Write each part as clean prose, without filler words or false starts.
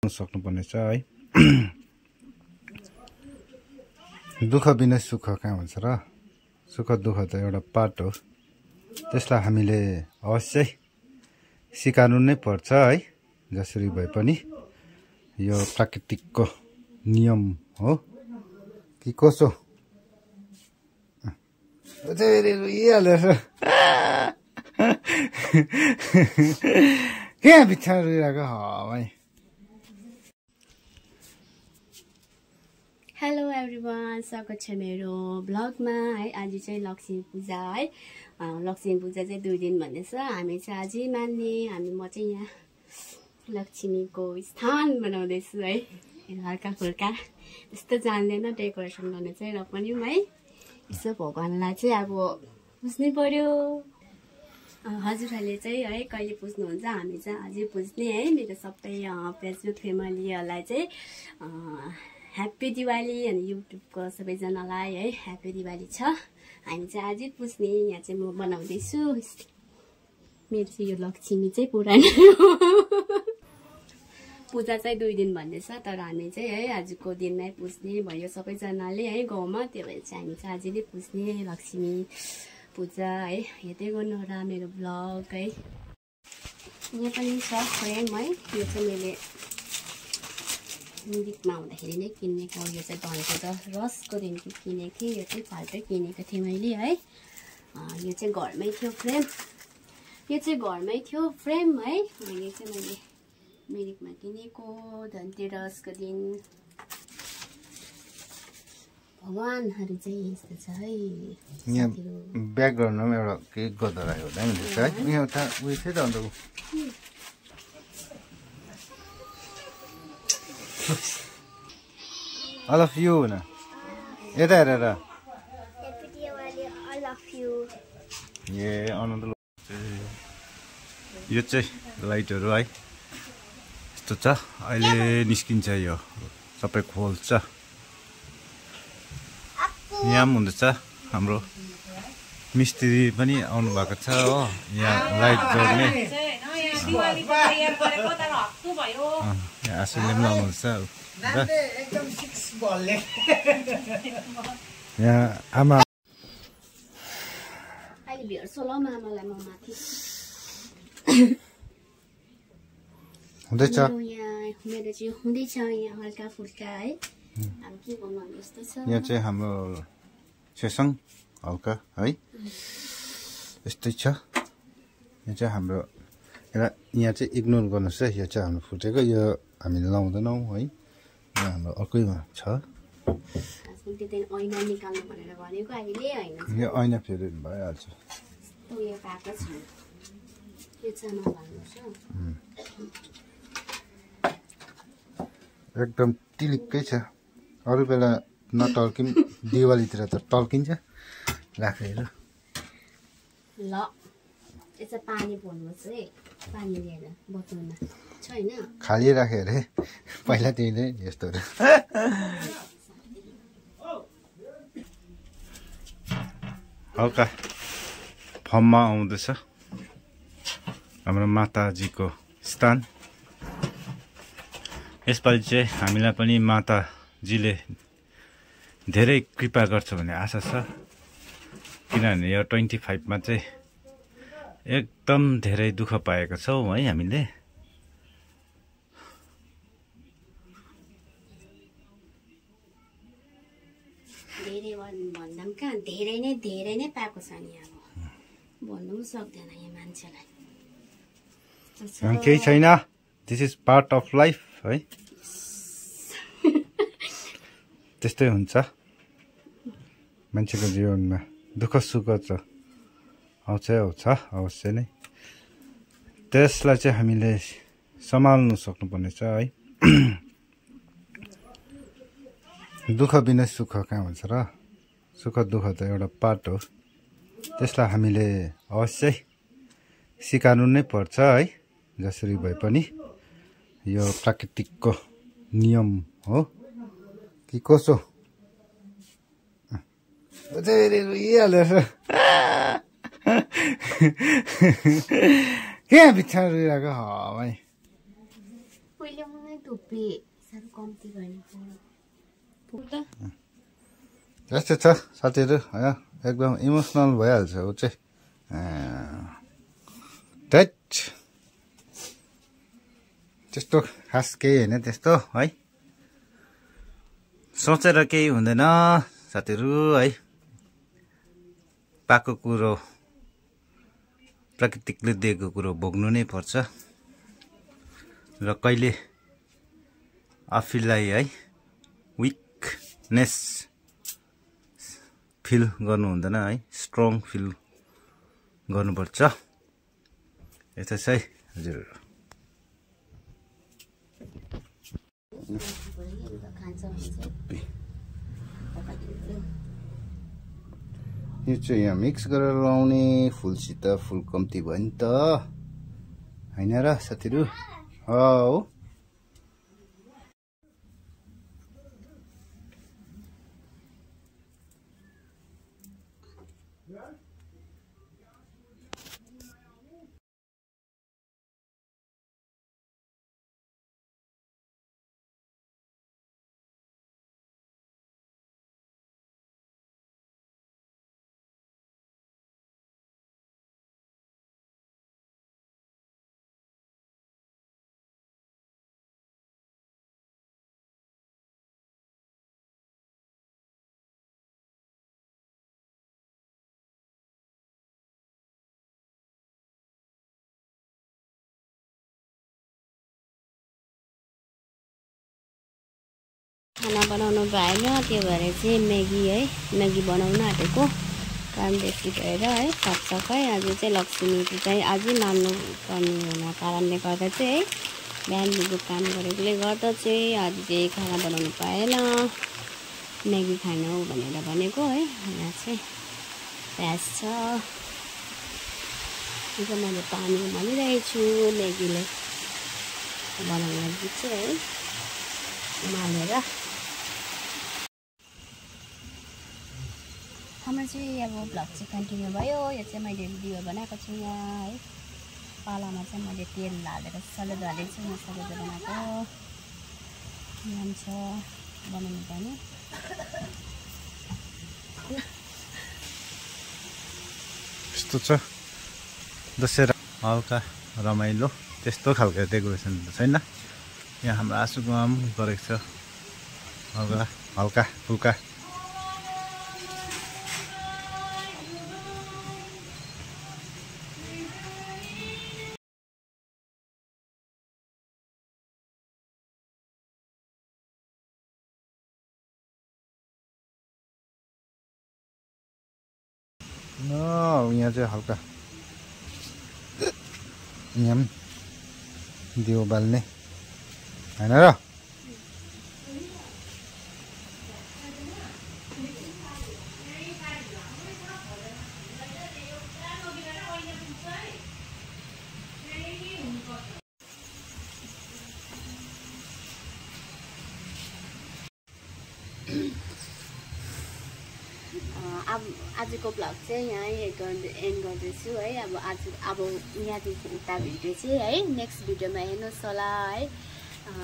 सक्नुपर्ने छ है। दुःख बिना सुख कहाँ हुन्छ र? सुख दुःख त एउटा पार्ट हो, त्यसलाई हामीले अवश्य स्वीकार्नु नै पर्छ है। जसरी भए पनि यो प्राकृतिकको नियम हो कि कसो? क्या बित्था रोइरहेको भाइ? हेलो एभ्रिवान, स्वागत छ मेरो ब्लगमा है। आज चाहिँ लक्ष्मी पूजा है। लक्ष्मी पूजा चाहिँ 2 दिन भन्दैछ। हामी चाहिँ अझै मान्ने म चाहिँ यहाँ लक्ष्मीको स्थान बनाउँदैछु है। हल्का फुल्का त्यस्तो जान्दैन डेकोरेसन गर्ने चाहिँ, र पनि है यसो भगवान्लाई चाहिँ अब पुज्नै पर्यो। हजुरहरूले चाहिँ है कहिले पुज्नुहुन्छ? हामी चाहिँ अझै पुज्ने है। मेरो सबै फेसबुक फ्यामिलीहरूलाई चाहिँ ह्याप्पी दिवाली अनि युट्युबको सबैजनालाई है ह्याप्पी दिवाली छ। हामी चाहिँ अझै पुज्ने। यहाँ चाहिँ म बनाउँदैछु। मेरो चाहिँ यो लक्ष्मी चाहिँ पुरानो पूजा चाहिँ 2 दिन भन्दैछ, तर हामी चाहिँ है आजको दिनमै पुज्ने भयो सबैजनाले है गाउँमा। त्यो भएर चाहिँ हामी चाहिँ अझै नै पुज्ने लक्ष्मी पूजा है। हेर्दै गर्नु होला मेरो ब्लग है। यहाँ पनि छ फ्रेम है। यो चाहिँ मैले मिरिकमा हुँदाखेरि नै किनेको। यो चाहिँ धनको रसको दिन किनेको थिएँ। यो चाहिँ फाल्टै किनेको थिएँ मैले है। यो चाहिँ घरमै थियो फ्रेम। यो चाहिँ घरमै थियो फ्रेम है। यो चाहिँ मैले मिरिकमा किनेको धनतेरसको दिन। भगवानहरू चाहिँ यस्तो छ है। यहाँ ब्याकग्राउन्डमा एउटा केक गर्दा रहेको हुँदैन है। एउटा उयो थियो त अन्त I love you ना यता हेरेर आनन्द। यो चाहिँ लाइटहरू है यस्तो छ। अहिले निस्किन्छ यो सबै खोल्छ। यहाँ पनि हुँदैछ हाम्रो मिस्त्री पनि आउनु भएको छ हो। यहाँ लाइट जोड्ने आशुले पनि आउनुहुन्छ। यहाँ आमा हुँदैछ। मेरो चाहिँ हुँदैछ यहाँ हल्का फुल्का है। अब के गर्नु यस्तो छ। यहाँ चाहिँ हाम्रो सेसङ हल्का है यस्तै छ। यहाँ चाहिँ हाम्रो यहाँ चाहिँ इग्नोर गर्नुहोस् है। यो चाहिँ हाम्रो फुटेको, यो हामीले लाउँदैनौँ है। यहाँ हाम्रो अर्कैमा छ। यो ऐना फेरि भइहाल्छ। एकदम टिलिक्कै छ। अरू बेला नटल्किम, दिवालीतिर त टल्किन्छ राखेर। ल यसो पानी भर्नुहोस् है। पानी लिएर बोतलमा छ हैन। खाली राखे अरे पहिला त्यही नै यस्तोहरू। हल्का फर्ममा आउँदैछ हाम्रो माताजीको स्थान। यसपालि चाहिँ हामीलाई पनि माताजीले धेरै कृपा गर्छ भन्ने आशा छ। किनभने यो 25 मा चाहिँ एकदम धेरै दुःख पाएको छौँ है हामीले। धेरै नै पाएको छ नि। अब भन्नु पनि सक्दैन यो मान्छेलाई। केही छैन। This is part of life है। त्यस्तै हुन्छ मान्छेको जीवनमा। दुःख सुख त आउँछै आउँछ अवश्य नै। त्यसलाई चाहिँ हामीले सम्हाल्नु सक्नुपर्ने छ है। दुःख बिना सुख कहाँ हुन्छ र? सुख दुःख त एउटा पार्ट हो, त्यसलाई हामीले अवश्य स्वीकार्नु नै पर्छ है। जसरी भए पनि यो प्राकृतिकको नियम हो कि कसो? क्या बित्था रोइरहेको भाइ? टोपी साह्रो कम्ती गर्ने यस्तै छ साथीहरू होइन एकदम इमोसनल भइहाल्छ ऊ चाहिँ त्यस्तो खास केही होइन त्यस्तो है सोचेर केही हुँदैन साथीहरू है पाएको कुरो प्राकृतिकले दिएको कुरो भोग्नु नै पर्छ र कहिले आफूलाई है विकनेस फिल गर्नु हुँदैन है स्ट्रङ फिल गर्नुपर्छ यस्तो चाहिँ हजुर यो चाहिँ यहाँ मिक्स गरेर लाउने फुलसित फुल कम्ती भयो नि त होइन र साथीहरू हो खाना बनाउनु भएन त्यो भएर चाहिँ म्यागी है म्यागी बनाउन आँटेको काम बेसी भएर है साफसफाइ आज चाहिँ लक्ष्मीको चाहिँ अझै मान्नु पर्ने हुन कारणले गर्दा चाहिँ है बिहानको काम गरेकोले गर्दा चाहिँ आज चाहिँ खाना बनाउनु पाएन म्यागी खानु भनेर भनेको है यहाँ चाहिँ प्याज छ यो मैले पानी उमालिरहेको छु म्यागीलाई बनाउनु लागि चाहिँ है उमालेर हाम्रो चाहिँ अब भ्लग चाहिँ कन्टिन्यू भयो यो चाहिँ मैले भिडियो बनाएको छु यहाँ है पालामा चाहिँ मैले तेल हालेर सलेदो हालेको छु म सलेदो बनाएको नाम छ बनाउनु पर्ने यस्तो छ दशहरा हल्का रमाइलो त्यस्तो खालको डेकोरेसन त छैन यहाँ हाम्रो आँसुकोमा पनि गरेको छ हल्का हल्का फुल्का यहाँ चाहिँ हल्का यहाँ पनि दियो बाल्ने होइन र आजको भ्लग चाहिँ यहाँ एन्ड गर्दैछु है अब यहाँदेखि उता भिडियो चाहिँ है नेक्स्ट भिडियोमा हेर्नुहोस् होला है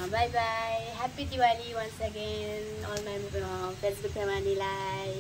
bye bye happy Diwali once again all my Facebook फ्यामिलीलाई